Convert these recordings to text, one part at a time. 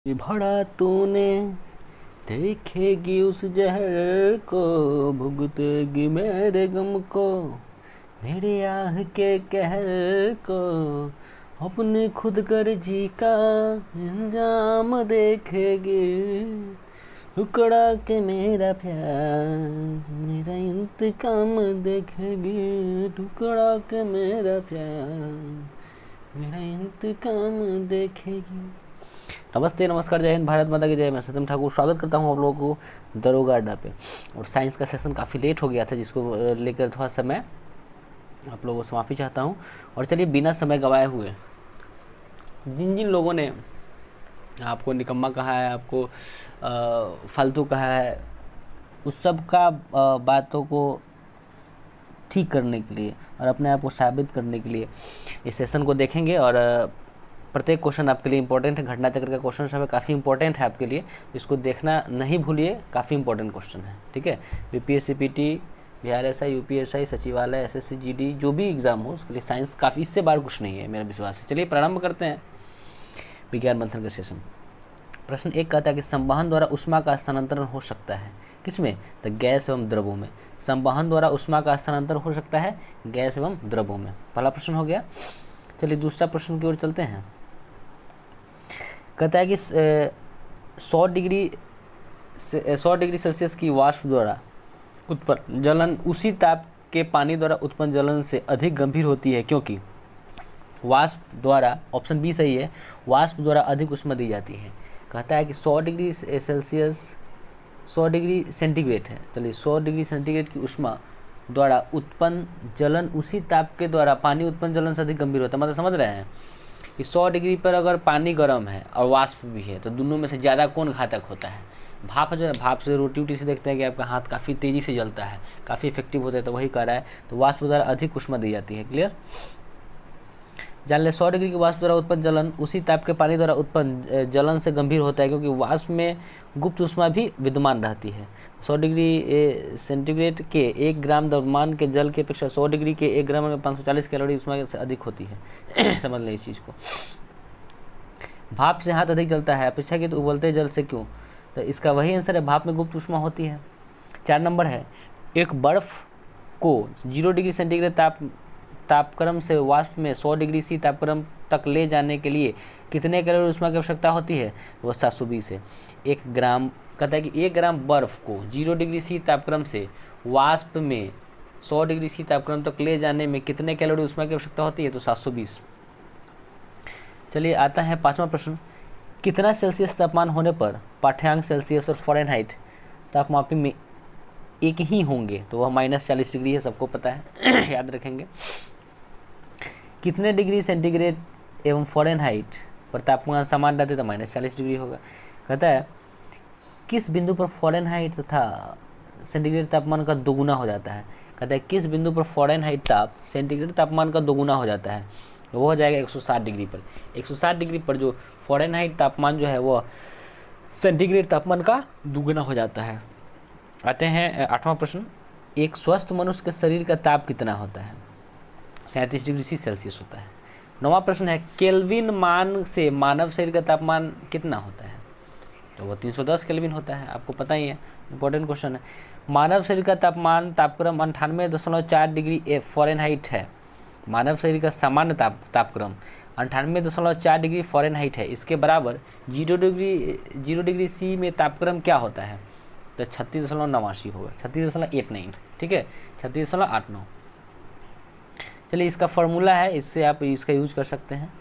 भरा तूने देखेगी उस जहर को, भुगतेगी मेरे गम को, मेरी आह के कहर को, अपने खुद गर्जी का इंजाम देखेगी, टुकड़ा के मेरा प्यार मेरा इंतकाम देखेगी, टुकड़ा के मेरा प्यार मेरा इंतकाम देखेगी। नमस्ते, नमस्कार, जय हिंद, भारत माता की जय। मैं सत्यम ठाकुर स्वागत करता हूं आप लोगों को दरोगा अड्डा पे। और साइंस का सेशन काफ़ी लेट हो गया था, जिसको लेकर थोड़ा सा मैं आप लोगों से माफ़ी चाहता हूं। और चलिए, बिना समय गवाए हुए, जिन जिन लोगों ने आपको निकम्मा कहा है, आपको फालतू कहा है, उस सब का बातों को ठीक करने के लिए और अपने आप को साबित करने के लिए इस सेशन को देखेंगे। और प्रत्येक क्वेश्चन आपके लिए इंपॉर्टेंट है। घटना चक्र का क्वेश्चन सब काफ़ी इंपॉर्टेंट है आपके लिए, इसको देखना नहीं भूलिए, काफ़ी इंपॉर्टेंट क्वेश्चन है। ठीक है, BPSC PT, Bihar SI, UPSI, सचिवालय, एसएससी जीडी, जो भी एग्जाम हो उसके लिए साइंस काफ़ी, इससे बार कुछ नहीं है, मेरा विश्वास है। चलिए प्रारंभ करते हैं विज्ञान मंथन का सेशन। प्रश्न 1 कहता है कि संवहन द्वारा ऊष्मा का स्थानांतरण हो सकता है किसमें? तो गैस एवं द्रवों में। संवहन द्वारा ऊष्मा का स्थानांतरण हो सकता है गैस एवं द्रवों में। पहला प्रश्न हो गया। चलिए दूसरा प्रश्न की ओर चलते हैं। कहता है कि 100 डिग्री सेल्सियस की वाष्प द्वारा उत्पन्न जलन उसी ताप के पानी द्वारा उत्पन्न जलन से अधिक गंभीर होती है, क्योंकि वाष्प द्वारा, ऑप्शन बी सही है, वाष्प द्वारा अधिक ऊष्मा दी जाती है। कहता है कि 100 डिग्री सेल्सियस, 100 डिग्री सेंटीग्रेड है। चलिए, 100 डिग्री सेंटीग्रेड की ऊष्मा द्वारा उत्पन्न जलन उसी ताप के द्वारा पानी उत्पन्न जलन से अधिक गंभीर होता है। मतलब समझ रहे हैं कि 100 डिग्री पर अगर पानी गर्म है और वाष्प भी है, तो दोनों में से ज़्यादा कौन घातक होता है? भाप जो है, भाप से रोटी वोटी से देखते हैं कि आपका हाथ काफ़ी तेज़ी से जलता है, काफ़ी इफेक्टिव होता है, तो वही कह रहा है। तो वाष्प द्वारा अधिक ऊष्मा दी जाती है। क्लियर? जान ले, 100 डिग्री की वाष्प द्वारा उत्पन्न जलन उसी ताप के पानी द्वारा उत्पन्न जलन से गंभीर होता है, क्योंकि वाष्प में गुप्त ऊष्मा भी विद्यमान रहती है। 100 डिग्री सेंटीग्रेड के 1 ग्राम द्रव्यमान के जल की अपेक्षा 100 डिग्री के 1 ग्राम में 540 कैलोरी ऊष्मा से अधिक होती है। समझ लें इस चीज़ को। भाप से हाथ अधिक जलता है अपेक्षाकृत उबलते जल से, क्यों? तो इसका वही आंसर है, भाप में गुप्त ऊष्मा होती है। 4 नंबर है, एक बर्फ़ को 0 डिग्री सेंटीग्रेड तापक्रम से वाष्प में 100 डिग्री सी तापक्रम तक ले जाने के लिए कितने कैलोरी ऊष्मा की आवश्यकता होती है? वो 720 है। 1 ग्राम, कहता है कि 1 ग्राम बर्फ़ को 0 डिग्री सी तापक्रम से वाष्प में 100 डिग्री सी तापक्रम तक ले जाने में कितने कैलोरी ऊष्मा की आवश्यकता होती है? तो 720। चलिए आता है 5वां प्रश्न। कितना सेल्सियस तापमान होने पर पाठ्यांक सेल्सियस और फ़ारेनहाइट तापमापी में एक ही होंगे? तो वह -40 डिग्री है, सबको पता है। याद रखेंगे। कितने डिग्री सेंटीग्रेड एवं फ़ारेनहाइट पर तापमान समान रहते तो -40 डिग्री होगा। कहता है किस बिंदु पर फ़ारेनहाइट तथा सेंटीग्रेड तापमान का दोगुना हो जाता है? कहता है किस बिंदु पर फ़ारेनहाइट ताप सेंटीग्रेड तापमान का दोगुना हो जाता है? तो वो हो जाएगा 160 डिग्री पर। 160 डिग्री पर जो फ़ारेनहाइट तापमान जो है वो सेंटीग्रेड तापमान का दोगुना हो जाता है। आते हैं 8वां प्रश्न। एक स्वस्थ मनुष्य के शरीर का ताप कितना होता है? 37 डिग्री सेल्सियस होता है। 9वां प्रश्न है, केल्विन मान से मानव शरीर का तापमान कितना होता है? तो वो 310 केल्विन होता है, आपको पता ही है, इंपॉर्टेंट क्वेश्चन है। मानव शरीर का तापक्रम 98.4 डिग्री फ़ारेनहाइट है। मानव शरीर का सामान्य तापक्रम 98.4 डिग्री फ़ारेनहाइट है। इसके बराबर 0 डिग्री सी में तापक्रम क्या होता है? तो 36.89 होगा, 36.89। ठीक है, 36.89। चलिए, इसका फॉर्मूला है, इससे आप इसका यूज कर सकते हैं।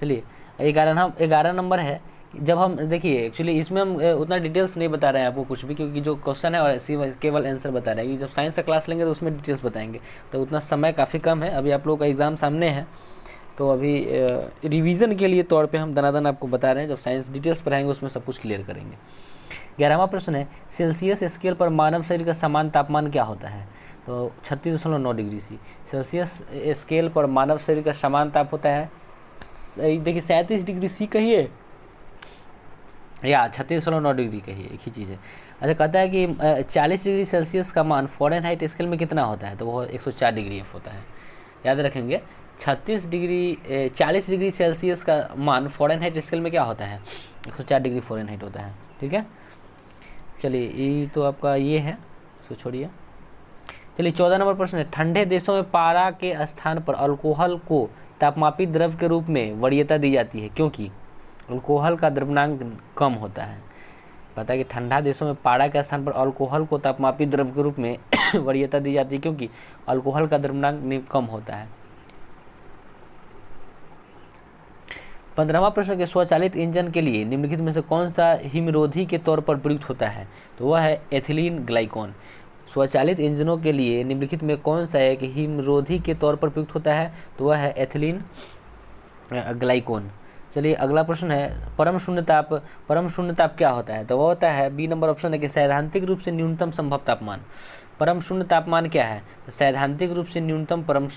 चलिए 11 नंबर है। जब हम देखिए, एक्चुअली इसमें हम उतना डिटेल्स नहीं बता रहे हैं आपको कुछ भी, क्योंकि जो क्वेश्चन है और केवल आंसर बता रहे हैं। जब साइंस का क्लास लेंगे तो उसमें डिटेल्स बताएंगे, तो उतना समय काफ़ी कम है। अभी आप लोग का एग्ज़ाम सामने है, तो अभी रिवीजन के लिए तौर पे हम दनादन आपको बता रहे हैं। जब साइंस डिटेल्स पढ़ाएंगे उसमें सब कुछ क्लियर करेंगे। 11वां प्रश्न है, सेल्सियस स्केल पर मानव शरीर का समान तापमान क्या होता है? तो 36.9 डिग्री सी। सेल्सियस स्केल पर मानव शरीर का समान ताप होता है, देखिए 37 डिग्री सी कहिए या 36.9 डिग्री कहिए, एक ही चीज़ है। अच्छा, कहता है कि 40 डिग्री सेल्सियस का मान फ़ारेनहाइट स्केल में कितना होता है? तो वो 104 डिग्री एफ होता है। याद रखेंगे, 40 डिग्री सेल्सियस का मान फ़ारेनहाइट स्केल में क्या होता है? 104 डिग्री फ़ारेनहाइट होता है। ठीक है, चलिए ये तो आपका ये है, इसको छोड़िए। चलिए 14 नंबर प्रश्न है, ठंडे देशों में पारा के स्थान पर अल्कोहल को तापमापी द्रव के रूप में वरीयता दी जाती है क्योंकि अल्कोहल का द्रव्यमान कम होता है। पता है कि ठंडा देशों में पारा के स्थान पर अल्कोहल को तापमापी द्रव के रूप में वरीयता दी जाती है क्योंकि अल्कोहल का द्रव्यमान कम होता है। 15वां प्रश्न के स्वचालित इंजन के लिए निम्नलिखित में से कौन सा हिमरोधी के तौर पर प्रयुक्त होता है? तो वह है एथिलीन ग्लाइकॉन। स्वचालित इंजनों के लिए निम्नलिखित में कौन सा एक हिमरोधी के तौर पर प्रयुक्त होता है? तो वह है एथिलीन ग्लाइकॉन। चलिए अगला प्रश्न है, परम शून्य ताप। परम शून्य ताप क्या होता है? तो वह होता है, बी नंबर ऑप्शन है कि सैद्धांतिक रूप से न्यूनतम संभव तापमान। परम शून्य तापमान क्या है? तो सैद्धांतिक रूप से न्यूनतम परम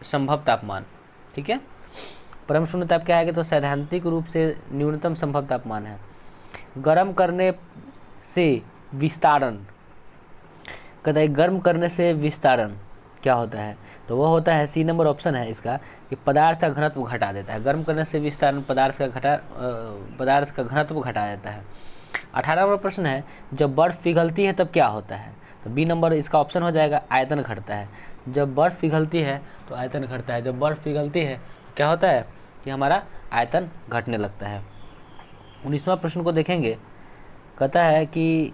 संभव तापमान। ठीक है, परम शून्य ताप क्या है कि तो सैद्धांतिक रूप से न्यूनतम संभव तापमान है। गर्म करने से विस्तारण, कहता है गर्म करने से विस्तारण क्या होता है? तो वह होता है, सी नंबर ऑप्शन है इसका, कि पदार्थ का घनत्व घटा देता है। गर्म करने से विस्तारण पदार्थ का घनत्व घटा देता है। 18 नंबर प्रश्न है, जब बर्फ़ पिघलती है तब क्या होता है? तो बी नंबर इसका ऑप्शन हो जाएगा, आयतन घटता है। जब बर्फ़ पिघलती है तो आयतन घटता है। जब बर्फ़ पिघलती है क्या होता है कि हमारा आयतन घटने लगता है। 19वां प्रश्न को देखेंगे, कहता है कि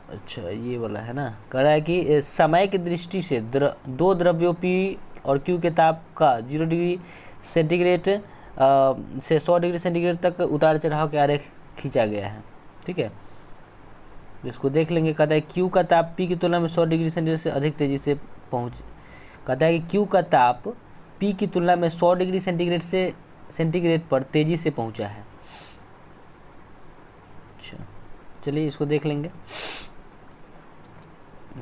अच्छा ये वाला है ना, कह रहा है कि समय की दृष्टि से दो द्रव्यों P और Q के ताप का 0 डिग्री सेंटीग्रेड से 100 डिग्री सेंटीग्रेड तक उतार चढ़ाव के आरेख खींचा गया है। ठीक है, इसको देख लेंगे। कहता है Q का ताप P की तुलना में 100 डिग्री सेंटीग्रेड से अधिक तेजी से कहता है कि Q का ताप P की तुलना में 100 डिग्री सेंटीग्रेड पर तेजी से पहुंचा है। अच्छा चलिए इसको देख लेंगे।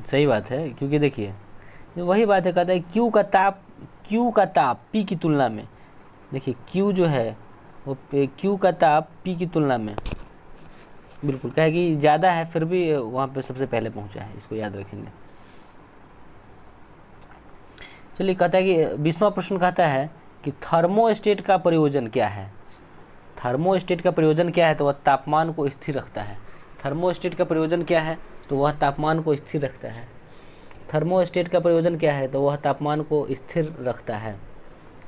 सही बात है, क्योंकि देखिए वही बात है, कहता है Q का ताप P की तुलना में, देखिए Q जो है वो Q का ताप P की तुलना में बिल्कुल क्या है कि ज़्यादा है, फिर भी वहाँ पे सबसे पहले पहुँचा है, इसको याद रखेंगे। चलिए कहता है कि 20वां प्रश्न कहता है कि थर्मोस्टेट का प्रयोजन क्या है? थर्मोस्टेट का प्रयोजन क्या है? तो वह तापमान को स्थिर रखता है। थर्मोस्टेट का प्रयोजन क्या है? तो वह तापमान को स्थिर रखता है। थर्मोस्टेट का प्रयोजन क्या है? तो वह तापमान को स्थिर रखता है,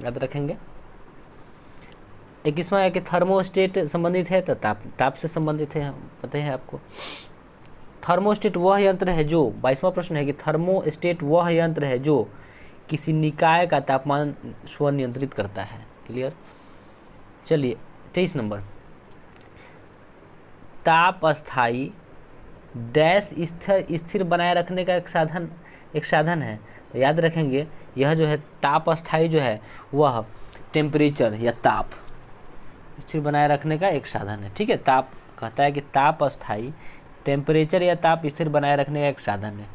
याद रखेंगे। 21वां है कि थर्मोस्टेट संबंधित है तो ताप से संबंधित है, पता है आपको। थर्मोस्टेट वह यंत्र है जो, 22वां प्रश्न है कि थर्मोस्टेट वह यंत्र है जो किसी निकाय का तापमान स्वनियंत्रित करता है। क्लियर। चलिए 23 नंबर, ताप अस्थायी डैश स्थिर बनाए रखने का एक साधन है। तो याद रखेंगे यह जो है ताप अस्थायी जो है वह टेम्परेचर या ताप स्थिर बनाए रखने का एक साधन है। ठीक है, ताप कहता है कि ताप अस्थायी टेम्परेचर या ताप स्थिर बनाए रखने का एक साधन है।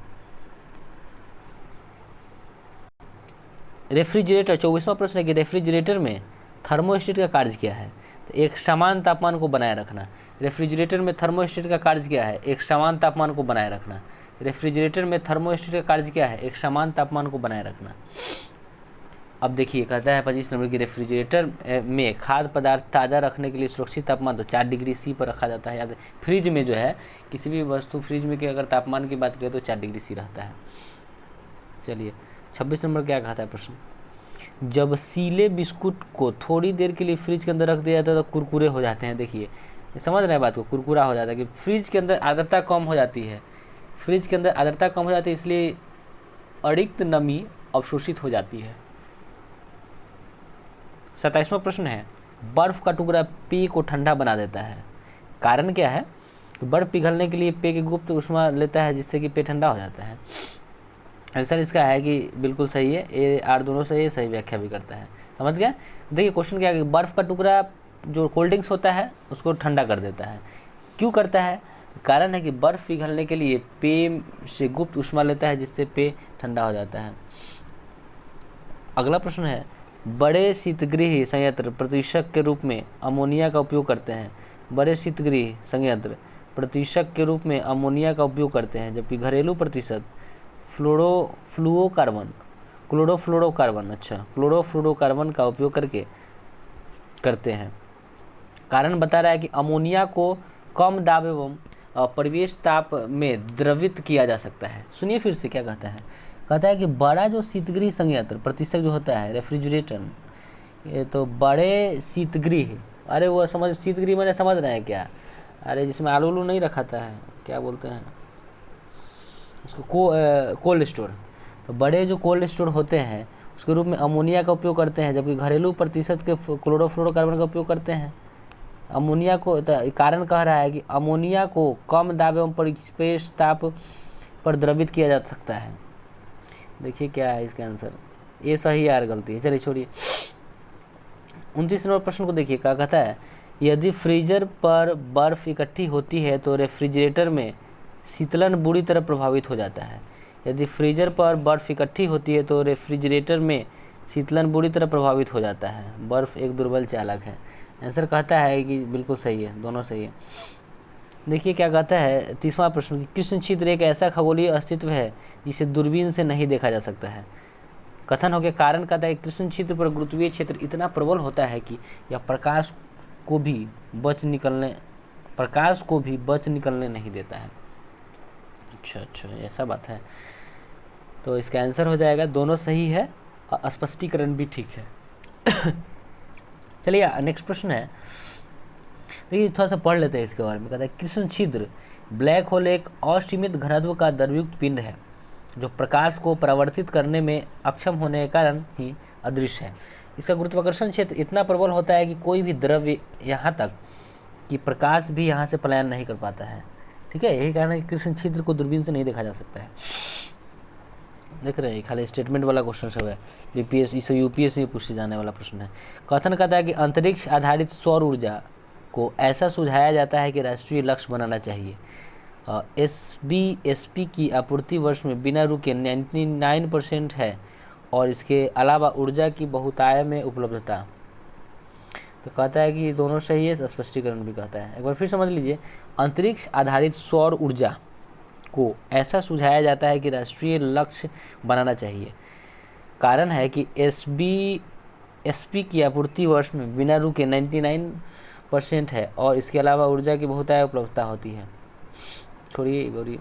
रेफ्रिजरेटर, 24वां प्रश्न है कि रेफ्रिजरेटर में थर्मोस्टेट का कार्य क्या है? तो एक समान तापमान को बनाए रखना। रेफ्रिजरेटर में थर्मोस्टेट का कार्य क्या है? एक समान तापमान को बनाए रखना। रेफ्रिजरेटर में थर्मोस्टेट का कार्य क्या है? एक समान तापमान को बनाए रखना। अब देखिए कहता है 25 नंबर की, रेफ्रिजरेटर में खाद्य पदार्थ ताज़ा रखने के लिए सुरक्षित तापमान तो 4 डिग्री सी पर रखा जाता है। याद, फ्रिज में जो है किसी भी वस्तु फ्रिज में के अगर तापमान की बात करें तो 4 डिग्री सी रहता है। चलिए 26 नंबर क्या कहता है प्रश्न, जब सीले बिस्कुट को थोड़ी देर के लिए फ्रिज के अंदर रख दिया जाता है तो कुरकुरे हो जाते हैं। देखिए समझ रहे हैं बात को, कुरकुरा हो जाता है कि फ्रिज के अंदर आर्द्रता कम हो जाती है। फ्रिज के अंदर आर्द्रता कम हो जाती है इसलिए अतिरिक्त नमी अवशोषित हो जाती है। 27वां प्रश्न है, बर्फ़ का टुकड़ा पेय को ठंडा बना देता है, कारण क्या है? बर्फ़ पिघलने के लिए पेय की गुप्त ऊष्मा लेता है जिससे कि पेय ठंडा हो जाता है। आंसर इसका है कि बिल्कुल सही है, ए आर दोनों सही है, सही व्याख्या भी करता है। समझ गया। देखिए क्वेश्चन क्या है कि बर्फ़ का टुकड़ा जो कोल्ड ड्रिंक्स होता है उसको ठंडा कर देता है। क्यों करता है? कारण है कि बर्फ़ पिघलने के लिए पेय से गुप्त ऊष्मा लेता है जिससे पेय ठंडा हो जाता है। अगला प्रश्न है, बड़े शीतगृह संयंत्र प्रतिशक के रूप में अमोनिया का उपयोग करते हैं। बड़े शीतगृह संयंत्र प्रतिशक के रूप में अमोनिया का उपयोग करते हैं, जबकि घरेलू प्रतिशत फ्लोरोकार्बन क्लोरोफ्लोरोकार्बन, अच्छा क्लोरोफ्लोरोकार्बन का उपयोग करके करते हैं। कारण बता रहा है कि अमोनिया को कम दाब एवं परिवेश ताप में द्रवित किया जा सकता है। सुनिए फिर से क्या कहता है कि बड़ा जो शीतगृह संयंत्र प्रतिशत जो होता है रेफ्रिजरेटर, ये तो बड़े शीतगृह, अरे वो समझ शीतगृह मैंने समझ रहे हैं क्या, अरे जिसमें आलू उलू नहीं रखाता है, क्या बोलते हैं उसको, कोल्ड स्टोर। तो बड़े जो कोल्ड स्टोर होते हैं उसके रूप में अमोनिया का उपयोग करते हैं, जबकि घरेलू प्रतिशत के क्लोरोफ्लोरोकार्बन का उपयोग करते हैं। अमोनिया को कारण कह रहा है कि अमोनिया को कम दाब एवं परिवेश ताप पर द्रवित किया जा सकता है। देखिए क्या है इसका आंसर, ये सही यार गलती है, चलिए छोड़िए। 29 नंबर प्रश्न को देखिए क्या कहता है, यदि फ्रीजर पर बर्फ इकट्ठी होती है तो रेफ्रिजरेटर में शीतलन बुरी तरह प्रभावित हो जाता है। यदि फ्रीजर पर बर्फ इकट्ठी होती है तो रेफ्रिजरेटर में शीतलन बुरी तरह प्रभावित हो जाता है। बर्फ एक दुर्बल चालक है। आंसर कहता है कि बिल्कुल सही है, दोनों सही है। देखिए क्या कहता है 30वां प्रश्न, कृष्ण छिद्र एक ऐसा खगोलीय अस्तित्व है जिसे दूरबीन से नहीं देखा जा सकता है। कथन हो गया, कारण कहता है कृष्ण छिद्र पर गुरुत्वीय क्षेत्र इतना प्रबल होता है कि यह प्रकाश को भी बच निकलने नहीं देता है। अच्छा ऐसा बात है, तो इसका आंसर हो जाएगा दोनों सही है और स्पष्टीकरण भी ठीक है। चलिए नेक्स्ट प्रश्न है, देखिए थोड़ा सा पढ़ लेते हैं इसके बारे में। कहता है कृष्ण छिद्र ब्लैक होल एक असीमित घनत्व का द्रवयुक्त पिंड है जो प्रकाश को परावर्तित करने में अक्षम होने के कारण ही अदृश्य है। इसका गुरुत्वाकर्षण क्षेत्र इतना प्रबल होता है कि कोई भी द्रव्य यहाँ तक कि प्रकाश भी यहाँ से पलायन नहीं कर पाता है। ठीक है, यही कारण है कि कृष्ण छिद्र को दूरबीन से नहीं देखा जा सकता है। देख रहे हैं, खाली स्टेटमेंट वाला क्वेश्चन सब है, यूपीएससी में पूछे जाने वाला प्रश्न है। कथन कहता है कि अंतरिक्ष आधारित सौर ऊर्जा को ऐसा सुझाया जाता है कि राष्ट्रीय लक्ष्य बनाना चाहिए। एसपी की आपूर्ति वर्ष में बिना रुके 99% है और इसके अलावा ऊर्जा की बहुतायत में उपलब्धता। तो कहता है कि दोनों सही है, स्पष्टीकरण भी कहता है। एक बार फिर समझ लीजिए, अंतरिक्ष आधारित सौर ऊर्जा को ऐसा सुझाया जाता है कि राष्ट्रीय लक्ष्य बनाना चाहिए। कारण है कि एसपी की आपूर्ति वर्ष में बिना रुके 99% है और इसके अलावा ऊर्जा की बहुतायत उपलब्धता होती है। छोड़िए,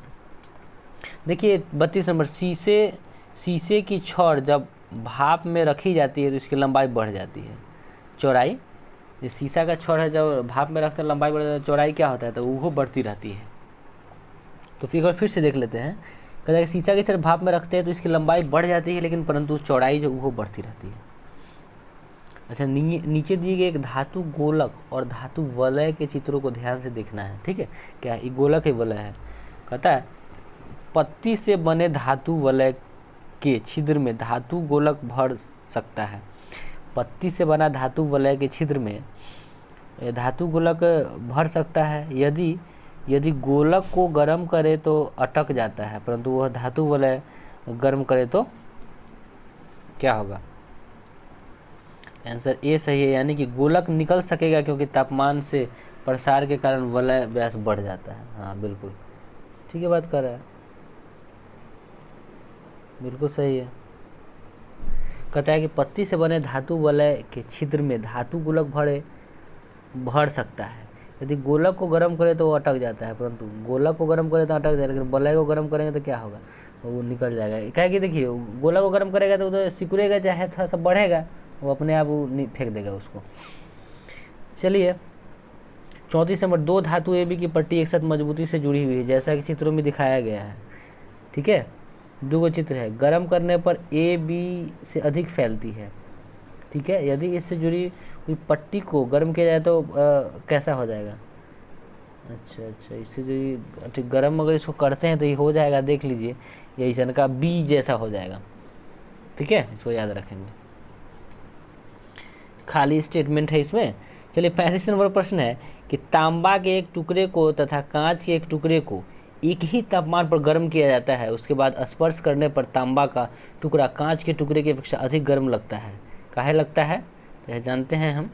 देखिए 32 नंबर, शीशे की छड़ जब भाप में रखी जाती है तो इसकी लंबाई बढ़ जाती है। चौड़ाई, ये शीशा का छड़ है, जब भाप में रखते हैं लंबाई बढ़ जाती है, चौड़ाई क्या होता है तो वो बढ़ती रहती है। तो फिर से देख लेते हैं। कहता है शीशा की छड़ भाप में रखते हैं तो इसकी लंबाई बढ़ जाती है, लेकिन परंतु चौड़ाई जो वो बढ़ती रहती है। अच्छा, नीचे दिए गए एक धातु गोलक और धातु वलय के चित्रों को ध्यान से देखना है। ठीक है, क्या ये गोलक है वलय है। कहता है पत्ती से बने धातु वलय के छिद्र में धातु गोलक भर सकता है। पत्ती से बना धातु वलय के छिद्र में धातु गोलक भर सकता है। यदि गोलक को गर्म करे तो अटक जाता है, परंतु वह धातु वलय गर्म करे तो क्या होगा। आंसर ए सही है, यानी कि गोलक निकल सकेगा क्योंकि तापमान से प्रसार के कारण वलय व्यास बढ़ जाता है। हाँ बिल्कुल ठीक है बात कर रहा है, बिल्कुल सही है। कहता है कि पत्ती से बने धातु वलय के छिद्र में धातु गोलक भर सकता है। यदि गोलक को गर्म करे तो वो अटक जाता है, परंतु गोलक को गर्म करे तो अटक जाएगा, लेकिन वलय को गर्म करेंगे तो क्या होगा, वो निकल जाएगा। क्या है कि देखिए गोलक को गर्म करेगा तो सिकुड़ेगा, चाहे थोड़ा सा बढ़ेगा, वो अपने आप वो फेंक देगा उसको। चलिए 34 नंबर, दो धातु AB की पट्टी एक साथ मजबूती से जुड़ी हुई है जैसा कि चित्रों में दिखाया गया है। ठीक है, दो चित्र है, गर्म करने पर AB से अधिक फैलती है। ठीक है, यदि इससे जुड़ी हुई पट्टी को गर्म किया जाए तो कैसा हो जाएगा। अच्छा, इससे जो ठीक गर्म अगर इसको करते हैं तो ये हो जाएगा, देख लीजिए ये ऐसा का B जैसा हो जाएगा। ठीक है, इसको याद रखेंगे, खाली स्टेटमेंट है इसमें। चलिए 35 नंबर प्रश्न है कि तांबा के एक टुकड़े को तथा कांच के एक टुकड़े को एक ही तापमान पर गर्म किया जाता है, उसके बाद स्पर्श करने पर तांबा का टुकड़ा कांच के टुकड़े की अपेक्षा अधिक गर्म लगता है। काहे लगता है तो यह जानते हैं हम।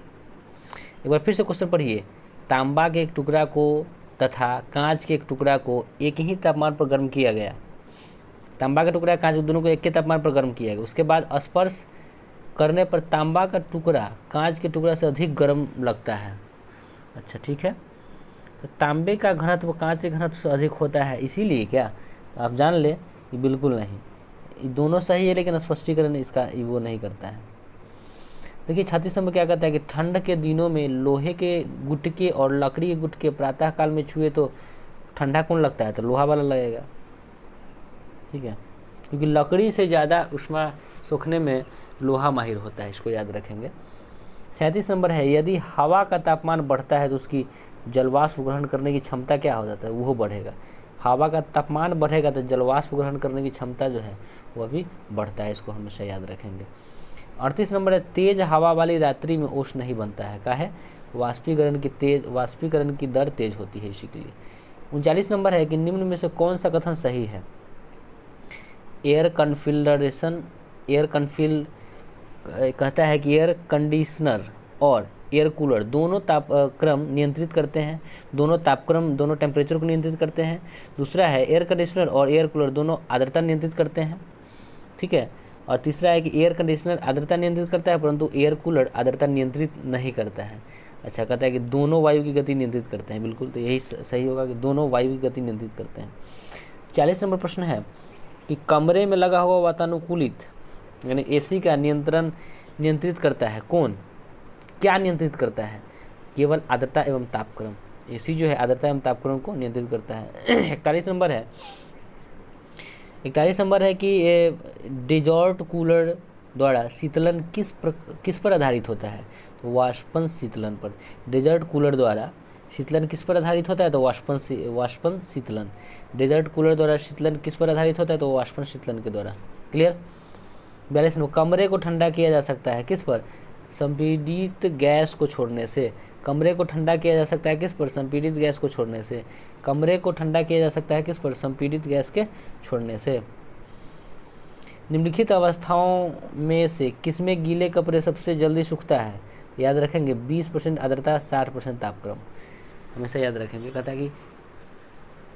एक बार फिर से क्वेश्चन पढ़िए, तांबा के एक टुकड़ा को तथा कांच के एक टुकड़ा को एक ही तापमान पर गर्म किया गया, तांबा का टुकड़ा कांच, दोनों को एक के तापमान पर गर्म किया गया। उसके बाद स्पर्श करने पर तांबा का टुकड़ा कांच के टुकड़ा से अधिक गर्म लगता है। अच्छा ठीक है, तो तांबे का घनत्व कांच के घनत्व से अधिक होता है, इसीलिए क्या? आप जान ले कि बिल्कुल नहीं, ये दोनों सही है लेकिन स्पष्टीकरण इसका वो नहीं करता है। देखिए 36 नंबर क्या कहता है कि ठंड के दिनों में लोहे के गुटके और लकड़ी के गुटके प्रातः काल में छुए तो ठंडा कौन लगता है? तो लोहा वाला लगेगा। ठीक है, क्योंकि लकड़ी से ज़्यादा ऊष्मा सोखने में लोहा माहिर होता है, इसको याद रखेंगे। 37 नंबर है यदि हवा का तापमान बढ़ता है तो उसकी जलवाष्प ग्रहण करने की क्षमता क्या हो जाता है? वो बढ़ेगा। हवा का तापमान बढ़ेगा तो जलवाष्प ग्रहण करने की क्षमता जो है वह भी बढ़ता है, इसको हमेशा याद रखेंगे। 38 नंबर है तेज हवा वाली रात्रि में ओस नहीं बनता है, काहे? वाष्पीकरण की दर तेज होती है इसी के लिए। 39 नंबर है कि निम्न में से कौन सा कथन सही है? कहता है कि एयर कंडीशनर और एयर कूलर दोनों तापक्रम नियंत्रित करते हैं, दोनों टेम्परेचर को नियंत्रित करते हैं। दूसरा है एयर कंडीशनर और एयर कूलर दोनों आर्द्रता नियंत्रित करते हैं। ठीक है, और तीसरा है कि एयर कंडीशनर आर्द्रता नियंत्रित करता है परंतु एयर कूलर आर्द्रता नियंत्रित नहीं करता है। अच्छा, कहता है कि दोनों वायु की गति नियंत्रित करते हैं, बिल्कुल, तो यही सही होगा कि दोनों वायु की गति नियंत्रित करते हैं। 40 नंबर प्रश्न है कि कमरे में लगा हुआ वातानुकूलित यानी एसी का नियंत्रित करता है कौन? क्या नियंत्रित करता है? केवल आर्द्रता एवं तापक्रम। एसी जो है आर्द्रता एवं तापक्रम को नियंत्रित करता है। 41 नंबर है कि डिजॉर्ट कूलर द्वारा शीतलन किस पर आधारित होता है? तो वाष्पन शीतलन पर। डेजर्ट कूलर द्वारा शीतलन किस पर आधारित होता है? तो वाष्पन शीतलन। डेजर्ट कूलर द्वारा शीतलन किस पर आधारित होता है? तो वाष्पन शीतलन के द्वारा। क्लियर। 42 नंबर, कमरे को ठंडा किया जा सकता है किस पर? संपीड़ित गैस को छोड़ने से। कमरे को ठंडा किया जा सकता है किस पर? संपीड़ित गैस को छोड़ने से। कमरे को ठंडा किया जा सकता है किस पर? संपीड़ित गैस के छोड़ने से। निम्नलिखित अवस्थाओं में से किसमें गीले कपड़े सबसे जल्दी सूखता है? याद रखेंगे 20% आर्द्रता 60% तापक्रम, हमेशा याद रखेंगे। कहता है कि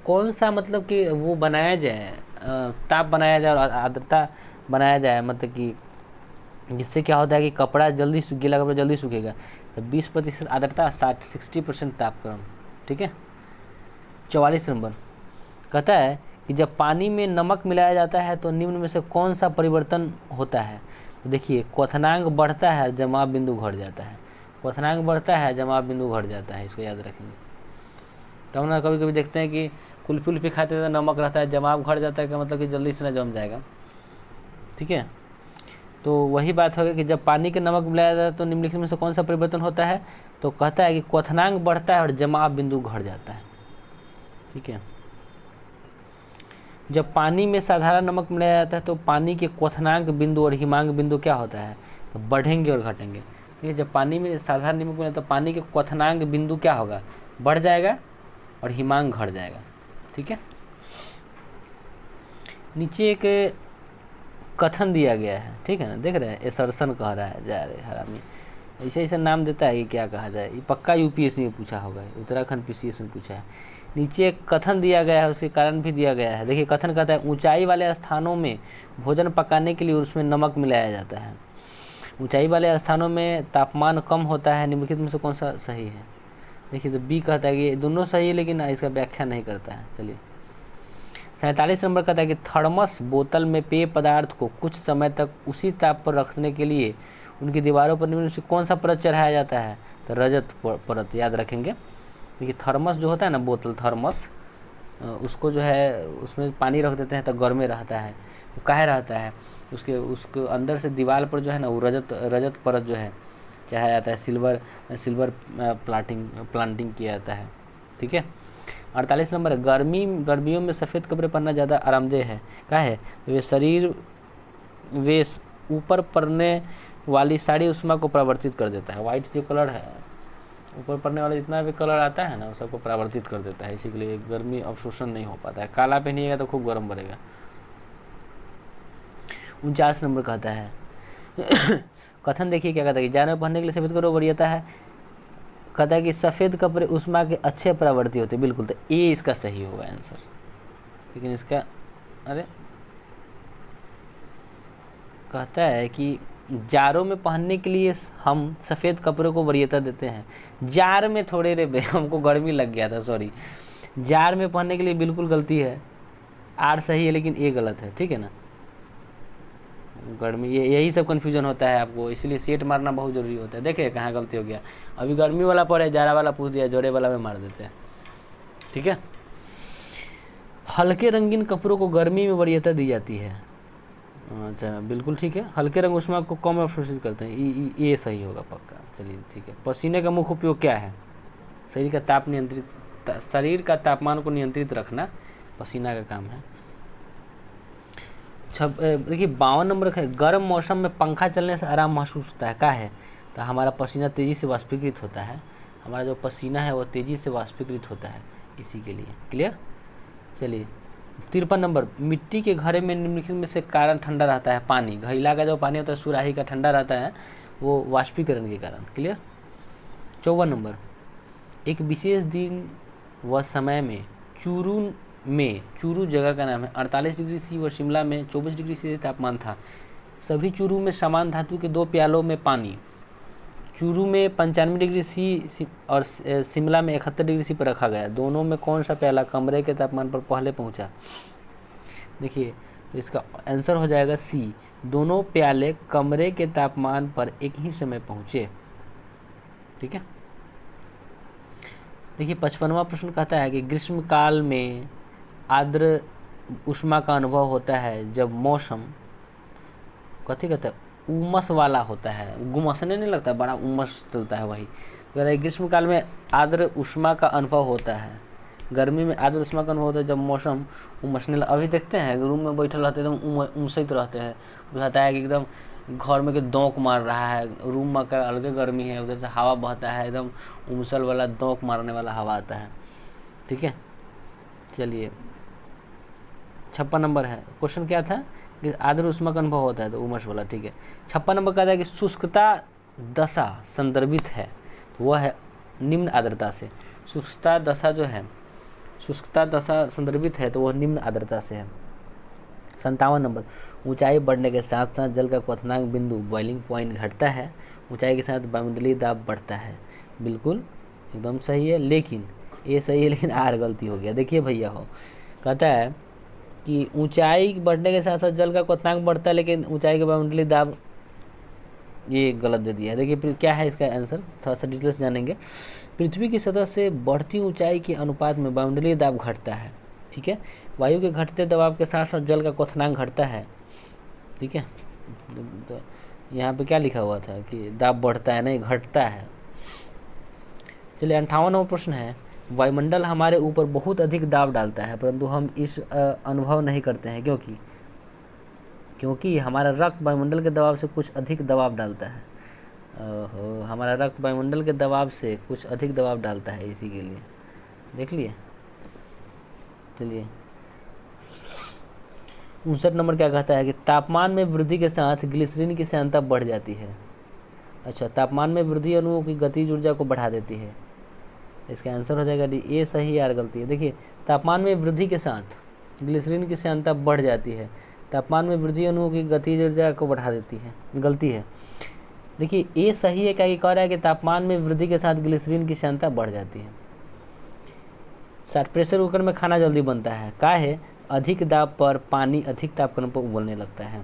कौन सा मतलब कि वो बनाया जाए, ताप बनाया जाए और आर्द्रता बनाया जाए, मतलब कि जिससे क्या होता है कि कपड़ा जल्दी गीला कपड़ा जल्दी सूखेगा। तो 20% आर्द्रता 60% तापक्रम। ठीक है। 44 नंबर कहता है कि जब पानी में नमक मिलाया जाता है तो निम्न में से कौन सा परिवर्तन होता है? तो देखिए क्वथनांक बढ़ता है, जमाव बिंदु घट जाता है। क्वथनांक बढ़ता है, जमाव बिंदु घट जाता है, इसको याद रखेंगे। तो हम ना कभी कभी देखते हैं कि कुल्फी उल्फी खाते तो नमक रहता है, जमाव घट जाता है, का मतलब कि जल्दी से ना जम जाएगा। ठीक है, तो वही बात होगी कि जब पानी के नमक मिलाया जाता है तो निम्नलिखित में से कौन सा परिवर्तन होता है? तो कहता है कि क्वथनांक बढ़ता है और जमाव बिंदु घट जाता है। ठीक है, जब पानी में साधारण नमक मिलाया जाता है तो पानी के क्वथनांक बिंदु और हिमांक बिंदु क्या होता है? तो बढ़ेंगे और घटेंगे। ठीक है, जब पानी में साधारण नमक मिलाया तो पानी के क्वथनांक बिंदु क्या होगा? बढ़ जाएगा और हिमांक घट जाएगा। ठीक है, नीचे एक कथन दिया गया है, ठीक है ना, देख रहे हैं, एसर्शन कह रहा है, जा रहे हरामी, ऐसे ऐसे नाम देता है, ये क्या कहा जाए, ये पक्का यूपीएससी में पूछा होगा, उत्तराखंड पीसीएस में पूछा है। नीचे एक कथन दिया गया है, उसके कारण भी दिया गया है। देखिए कथन कहता है ऊंचाई वाले स्थानों में भोजन पकाने के लिए उसमें नमक मिलाया जाता है। ऊंचाई वाले स्थानों में तापमान कम होता है, निम्नलिखित में से कौन सा सही है? देखिए तो बी कहता है कि दोनों सही है लेकिन इसका व्याख्या नहीं करता है। चलिए 47 नंबर कहता है कि थर्मस बोतल में पेय पदार्थ को कुछ समय तक उसी ताप पर रखने के लिए उनकी दीवारों पर निम्न से कौन सा परत चढ़ाया जाता है? तो रजत परत, याद रखेंगे। देखिए थर्मस जो होता है ना, बोतल थर्मस, उसको जो है उसमें पानी रख देते हैं तो गर्म रहता है, तो काहे रहता है? उसके अंदर से दीवार पर जो है ना वो रजत परत जो है चढ़ाया जाता है, सिल्वर प्लांटिंग किया जाता है। ठीक है। 48 नंबर है गर्मियों में सफ़ेद कपड़े पहनना ज़्यादा आरामदेह है, क्या है? तो वे ऊपर पड़ने वाली साड़ी उष्मा को परावर्तित कर देता है। वाइट जो कलर है, ऊपर पड़ने वाला जितना भी कलर आता है ना, वो सबको परावर्तित कर देता है, इसी के लिए गर्मी अवशोषण नहीं हो पाता है। काला पहनिएगा तो खूब गर्म बढ़ेगा। 49 नंबर कहता है कथन देखिए क्या कहता है कि जानवर पहनने के लिए सफ़ेद कपड़े बढ़िया है। कहता है कि सफ़ेद कपड़े उष्मा के अच्छे परावर्ती होते हैं, बिल्कुल, तो ए इसका सही होगा आंसर। लेकिन इसका कहता है कि जाड़ों में पहनने के लिए हम सफ़ेद कपड़ों को वरीयता देते हैं। जाड़ में थोड़े रे बे, हमको गर्मी लग गया था, सॉरी। जाड़ में पहनने के लिए बिल्कुल गलती है, आर सही है लेकिन ए गलत है, ठीक है ना। गर्मी, ये यही सब कन्फ्यूजन होता है आपको, इसलिए सेट मारना बहुत ज़रूरी होता है। देखिए कहाँ गलती हो गया, अभी गर्मी वाला पड़े, जाड़ा वाला पूछ दिया, जोड़े वाला में मार देते हैं, ठीक है। हल्के रंगीन कपड़ों को गर्मी में वरीयता दी जाती है। अच्छा बिल्कुल ठीक है, हल्के रंग ऊष्मा को कम अवशोषित करते हैं, ये सही होगा पक्का। चलिए ठीक है। पसीने का मुख्य उपयोग क्या है? शरीर का तापमान को नियंत्रित रखना पसीना का काम है। देखिए 52 नंबर है, गर्म मौसम में पंखा चलने से आराम महसूस होता है, क्या है? तो हमारा पसीना तेज़ी से वाष्पीकृत होता है, हमारा जो पसीना है वो तेज़ी से वाष्पीकृत होता है, इसी के लिए। क्लियर? चलिए 53 नंबर, मिट्टी के घड़े में निम्नलिखित में से कारण ठंडा रहता है? पानी, घैला का जो पानी होता है सुराही का, ठंडा रहता है वो वाष्पीकरण के कारण। क्लियर? 54 नंबर, एक विशेष दिन व समय में चूरू जगह का नाम है। 48 डिग्री सी व शिमला में 24 डिग्री सी तापमान था। सभी चूरू में समान धातु के 2 प्यालों में पानी, चूरू में 95 डिग्री सी और शिमला में 71 डिग्री सी पर रखा गया। दोनों में कौन सा प्याला कमरे के तापमान पर पहले पहुंचा? देखिए तो इसका आंसर हो जाएगा सी, दोनों प्याले कमरे के तापमान पर एक ही समय पहुंचे, ठीक है। देखिए 55वां प्रश्न कहता है कि ग्रीष्मकाल में आर्द्र ऊष्मा का अनुभव होता है जब मौसम कथी कहता है उमस वाला होता है, गुमसने नहीं लगता, बड़ा उमस चलता है, वही कह रहा है। ग्रीष्मकाल में आर्द्र ऊष्मा का अनुभव होता है, गर्मी में आर्द्र ऊष्मा का अनुभव होता है जब मौसम उमसने अभी देखते हैं रूम में बैठे रहते हैं एकदम उमसते रहते हैं, बुझाता है कि एकदम घर में के दौक मार रहा है, रूम में का अलग गर्मी है, उधर से हवा बहता है, एकदम उमसल वाला दौक मारने वाला हवा आता है, ठीक है। चलिए 56 नंबर है, क्वेश्चन क्या था कि आर्द्र ऊष्मा का अनुभव होता है तो उमस वाला, ठीक है। 56 नंबर कहता है कि शुष्कता दशा संदर्भित है, वह है निम्न आर्द्रता से। शुष्कता दशा जो है, शुष्कता दशा संदर्भित है तो वह निम्न आर्द्रता से है। 57 नंबर, ऊंचाई बढ़ने के साथ साथ जल का क्वथनांक बिंदु बॉइलिंग पॉइंट घटता है, ऊंचाई के साथ वायुमंडलीय दाब बढ़ता है। बिल्कुल एकदम सही है, लेकिन ये सही है लेकिन आर गलती हो गया। देखिए भैया हो, कहता है कि ऊंचाई बढ़ने के साथ साथ जल का क्वथनांक बढ़ता है लेकिन ऊंचाई के वायुमंडलीय दाब, ये गलत दे दिया है। देखिए क्या है इसका आंसर, थोड़ा सा डिटेल्स जानेंगे। पृथ्वी की सतह से बढ़ती ऊंचाई के अनुपात में वायुमंडलीय दाब घटता है, ठीक है। वायु के घटते दबाव के साथ साथ जल का क्वथनांक घटता है, ठीक है। तो यहाँ पे क्या लिखा हुआ था कि दाब बढ़ता है, नहीं घटता है। चलिए 58 नंबर प्रश्न है, वायुमंडल हमारे ऊपर बहुत अधिक दाब डालता है परंतु हम इस अनुभव नहीं करते हैं, क्योंकि हमारा रक्त वायुमंडल के दबाव से कुछ अधिक दबाव डालता है। हमारा रक्त वायुमंडल के दबाव से कुछ अधिक दबाव डालता है, इसी के लिए देख लिए। चलिए 59 नंबर क्या कहता है कि तापमान में वृद्धि के साथ ग्लिसरीन की श्यानता बढ़ जाती है। अच्छा, तापमान में वृद्धि अणुओं की गतिज ऊर्जा को बढ़ा देती है, इसका आंसर हो जाएगा डी, ये सही यार गलती है। देखिए तापमान में वृद्धि के साथ ग्लिसरीन की श्यानता बढ़ जाती है, तापमान में वृद्धि अणुओं की गतिज ऊर्जा को बढ़ा देती है, गलती है। देखिए ये सही है, क्या ये कह रहा है कि तापमान में वृद्धि के साथ ग्लिसरीन की श्यानता बढ़ जाती है। प्रेशर कुकर में खाना जल्दी बनता है, क्या है? अधिक दाब पर पानी अधिक तापमान पर उबलने लगता है।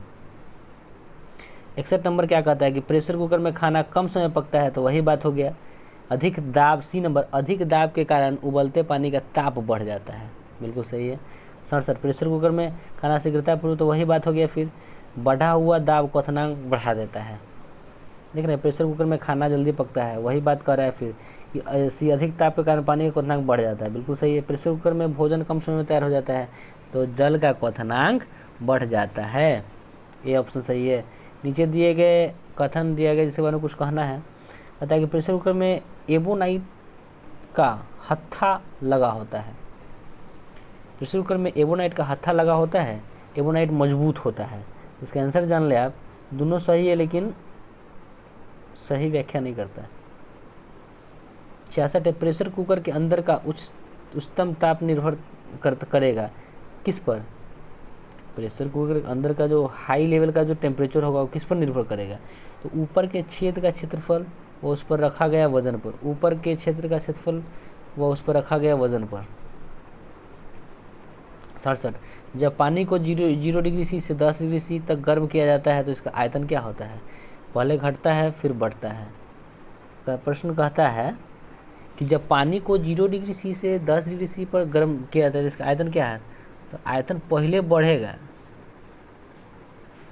61 नंबर क्या कहता है कि प्रेशर कुकर में खाना कम समय पकता है, तो वही बात हो गया, अधिक दाब। सी नंबर, अधिक दाब के कारण उबलते पानी का ताप बढ़ जाता है, बिल्कुल सही है। 67 प्रेशर कुकर में खाना शीघ्रतापूर्वक, तो वही बात हो गया, फिर बढ़ा हुआ दाब क्वथनांक बढ़ा देता है। देख रहे हैं प्रेशर कुकर में खाना जल्दी पकता है, वही बात कर रहा है फिर कि सी अधिक ताप के कारण पानी का क्वथनांक बढ़ जाता है, बिल्कुल सही है। प्रेशर कुकर में भोजन कम समय में तैयार हो जाता है तो जल का क्वथनांक बढ़ जाता है, ये ऑप्शन सही है। नीचे दिए गए कथन दिया गया जिसके बारे में कुछ कहना है, बताया कि प्रेशर कुकर में एबोनाइट का हत्था लगा होता है। प्रेशर कुकर में एबोनाइट का हत्था लगा होता है, एबोनाइट मजबूत होता है, इसका आंसर जान ले आप। दोनों सही है लेकिन सही व्याख्या नहीं करता है। 66 प्रेशर कुकर के अंदर का उच्चतम ताप निर्भर करेगा किस पर? प्रेशर कुकर के अंदर का जो हाई लेवल का जो टेम्परेचर होगा वो किस पर निर्भर करेगा, तो ऊपर के छेद का क्षेत्रफल वो उस पर रखा गया वजन पर, ऊपर के क्षेत्र का क्षेत्रफल वो उस पर रखा गया वजन पर। 67, जब पानी को 0 डिग्री सी से 10 डिग्री सी तक गर्म किया जाता है तो इसका आयतन क्या होता है, पहले घटता है फिर बढ़ता है। का प्रश्न कहता है कि जब पानी को 0 डिग्री सी से 10 डिग्री सी पर गर्म किया जाता है तो इसका आयतन क्या है, तो आयतन पहले बढ़ेगा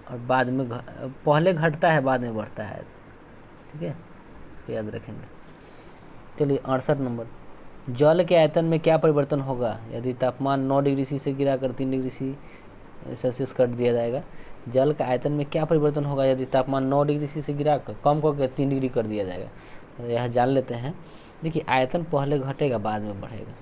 और बाद में पहले घटता है बाद में बढ़ता है, ठीक है, याद रखेंगे। चलिए 68 नंबर, जल के आयतन में क्या परिवर्तन होगा यदि तापमान 9 डिग्री सी से गिरा कर 3 डिग्री सी सेल्सियस कर दिया जाएगा। जल का आयतन में क्या परिवर्तन होगा यदि तापमान 9 डिग्री सी से गिरा कर कम करके 3 डिग्री कर दिया जाएगा, तो यह जान लेते हैं। देखिए आयतन पहले घटेगा बाद में बढ़ेगा।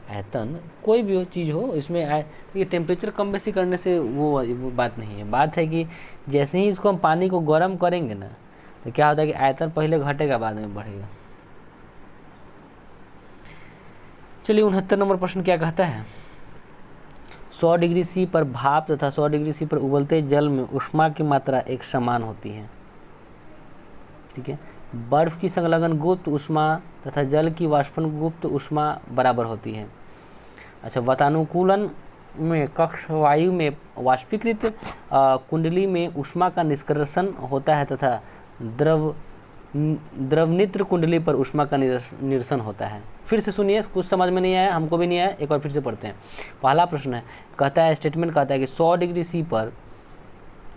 आयतन कोई भी चीज़ हो इसमें ये टेम्परेचर कम बेसी करने से वो बात नहीं है, बात है कि जैसे ही इसको हम पानी को गर्म करेंगे ना तो क्या होता है कि आयतन पहले घटेगा बाद में बढ़ेगा। चलिए 69 नंबर प्रश्न क्या कहता है, 100 डिग्री सी पर भाप तथा 100 डिग्री सी पर उबलते जल में ऊष्मा की मात्रा एक समान होती है, ठीक है। बर्फ की संलग्न गुप्त ऊष्मा तथा जल की वाष्पन गुप्त ऊष्मा बराबर होती है। अच्छा, वातानुकूलन में कक्ष वायु में वाष्पीकृत कुंडली में ऊष्मा का निष्कर्षण होता है तथा द्रवनित्र कुंडली पर ऊष्मा का निरसन होता है। फिर से सुनिए, कुछ समझ में नहीं आया, हमको भी नहीं आया, एक बार फिर से पढ़ते हैं। पहला प्रश्न है, कहता है स्टेटमेंट कहता है कि 100 डिग्री सी पर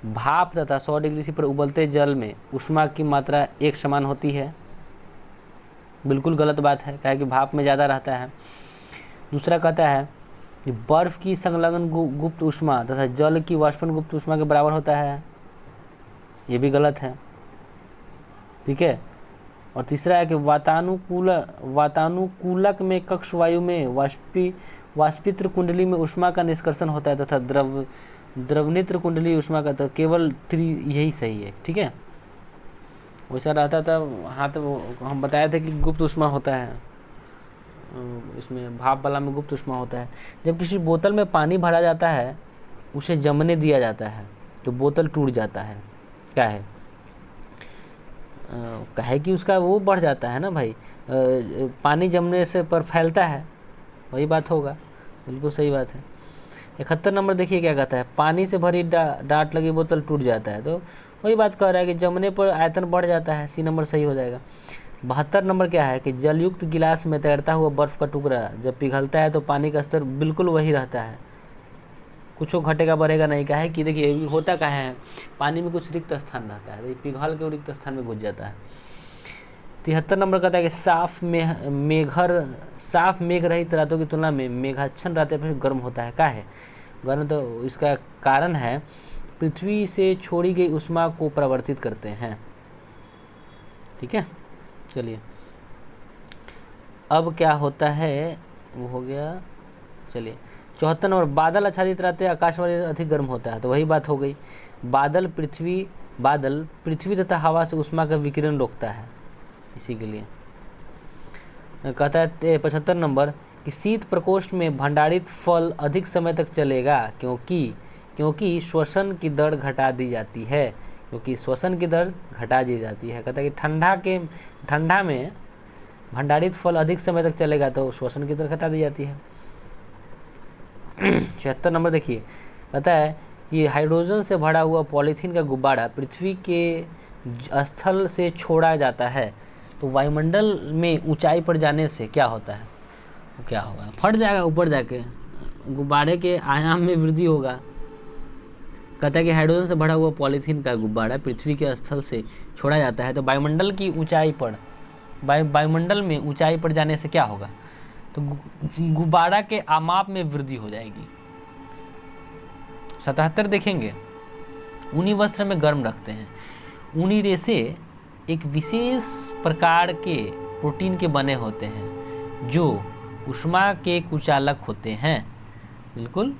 भाप तथा 100 डिग्री सी पर उबलते जल में ऊष्मा की मात्रा एक समान होती है। बिल्कुल गलत बात है, क्या है कि भाप में ज़्यादा रहता है। दूसरा कहता है कि बर्फ़ की संलग्न गुप्त ऊष्मा तथा जल की वाष्पन गुप्त ऊष्मा के बराबर होता है, ये भी गलत है, ठीक है। और तीसरा है कि वातानुकूलक में कक्ष वायु में वाष्पित्र कुंडली में ऊष्मा का निष्कर्षण होता है तथा द्रवनित्र कुंडली ऊष्मा का, तो केवल 3 यही सही है, ठीक है। वैसा रहता था हाँ, तो हम बताए थे कि गुप्त ऊष्मा होता है, इसमें भाप वाला में गुप्त ऊष्मा होता है। जब किसी बोतल में पानी भरा जाता है उसे जमने दिया जाता है तो बोतल टूट जाता है, क्या है, कहे कि उसका वो बढ़ जाता है ना भाई, पानी जमने से पर फैलता है, वही बात होगा, बिल्कुल सही बात है। 71 नंबर देखिए क्या कहता है, पानी से भरी डाट लगी बोतल टूट जाता है, तो वही बात कह रहा है कि जमने पर आयतन बढ़ जाता है, सी नंबर सही हो जाएगा। 72 नंबर क्या है कि जलयुक्त गिलास में तैरता हुआ बर्फ़ का टुकड़ा जब पिघलता है तो पानी का स्तर बिल्कुल वही रहता है, कुछ घटेगा बढ़ेगा नहीं। का है कि देखिए होता क्या है, पानी में कुछ रिक्त स्थान रहता है, तो पिघल के रिक्त स्थान में घुस जाता है। 73 नंबर कहता है कि साफ मेघ रहित रातों की तुलना में मेघाच्छन्न रातें फिर गर्म होता है। क्या है गर्म, तो इसका कारण है पृथ्वी से छोड़ी गई ऊष्मा को परिवर्तित करते हैं, ठीक है। चलिए अब क्या होता है वो हो गया। चलिए 74 नंबर, बादल आच्छादित रातें आकाशवाणी अधिक गर्म होता है, तो वही बात हो गई, बादल पृथ्वी तथा हवा से ऊष्मा का विकिरण रोकता है, इसी के लिए। कहता है 75 नंबर कि शीत प्रकोष्ठ में भंडारित फल अधिक समय तक चलेगा क्योंकि श्वसन की दर घटा दी जाती है, कहता है कि ठंडा में भंडारित फल अधिक समय तक चलेगा तो श्वसन की दर घटा दी जाती है। 76 नंबर देखिए, कहता है कि हाइड्रोजन से भरा हुआ पॉलीथीन का गुब्बारा पृथ्वी के स्थल से छोड़ा जाता है तो वायुमंडल में ऊंचाई पर जाने से क्या होता है, क्या होगा, फट जाएगा ऊपर जाके, गुब्बारे के आयाम में वृद्धि होगा। कहता है कि हाइड्रोजन से भरा हुआ पॉलीथीन का गुब्बारा पृथ्वी के स्थल से छोड़ा जाता है तो वायुमंडल की ऊंचाई पर वायुमंडल में ऊंचाई पर जाने से क्या होगा, तो गुब्बारा के आमाप में वृद्धि हो जाएगी। 77 देखेंगे, ऊनी वस्त्र में गर्म रखते हैं। ऊनी रेशे एक विशेष प्रकार के प्रोटीन के बने होते हैं जो ऊष्मा के कुचालक होते हैं। बिल्कुल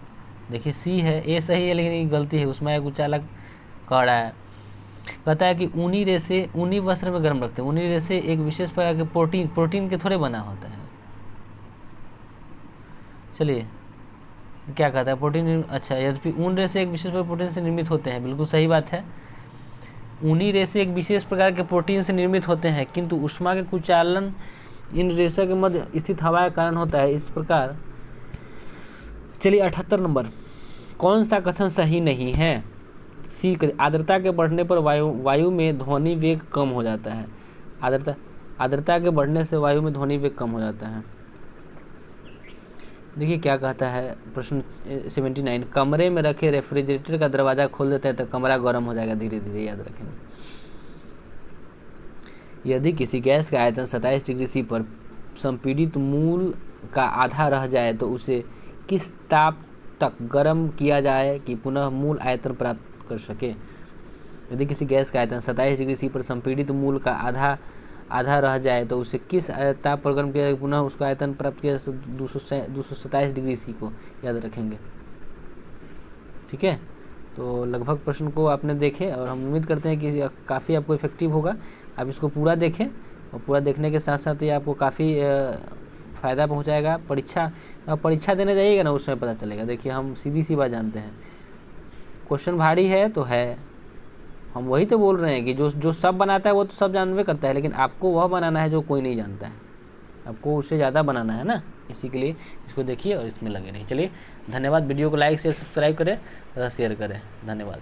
देखिए सी है, ए सही है लेकिन ये गलती है, ऊष्मा के कुचालक कह रहा है। कहता है कि ऊनी रेशे ऊनी वस्त्र में गर्म रखते हैं। ऊनी रेशे एक विशेष प्रकार के प्रोटीन के थोड़े बना होता है। चलिए क्या कहता है प्रोटीन, अच्छा यद्यपि ऊन रेशे एक विशेष प्रकार प्रोटीन से निर्मित होते हैं, बिल्कुल सही बात है। ऊनी रेशे एक विशेष प्रकार के प्रोटीन से निर्मित होते हैं, किंतु ऊष्मा के कुचालन इन रेशों के मध्य स्थित हवा के कारण होता है, इस प्रकार। चलिए 78 नंबर, कौन सा कथन सही नहीं है? सी, आर्द्रता के बढ़ने पर वायु में ध्वनि वेग कम हो जाता है। आर्द्रता के बढ़ने से वायु में ध्वनि वेग कम हो जाता है। देखिए क्या कहता है प्रश्न 79, कमरे में रखे रेफ्रिजरेटर का दरवाज़ा खोल देता है तो कमरा गर्म हो जाएगा धीरे धीरे, याद रखेंगे। यदि किसी गैस का आयतन 27 डिग्री सी पर संपीड़ित मूल का आधा रह जाए तो उसे किस ताप तक गर्म किया जाए कि पुनः मूल आयतन प्राप्त कर सके? यदि किसी गैस का आयतन 27 डिग्री सी पर संपीड़ित मूल का आधा रह जाए तो उसे किस ताप पर गर्म किया जाए पुनः उसका आयतन प्राप्त किया 227 डिग्री सी को, याद रखेंगे। ठीक है, तो लगभग प्रश्न को आपने देखे और हम उम्मीद करते हैं कि काफ़ी आपको इफेक्टिव होगा। आप इसको पूरा देखें और पूरा देखने के साथ साथ ये आपको काफ़ी फ़ायदा पहुंचाएगा। परीक्षा देने जाइएगा ना, उस समय पता चलेगा। देखिए हम सीधी सी बात जानते हैं, क्वेश्चन भारी है तो है, हम वही तो बोल रहे हैं कि जो सब बनाता है वो तो सब जानवे करता है, लेकिन आपको वह बनाना है जो कोई नहीं जानता है, आपको उससे ज़्यादा बनाना है ना। इसी के लिए इसको देखिए और इसमें लगे रहिए। चलिए धन्यवाद। वीडियो को लाइक शेयर सब्सक्राइब करें तथा शेयर करें। धन्यवाद।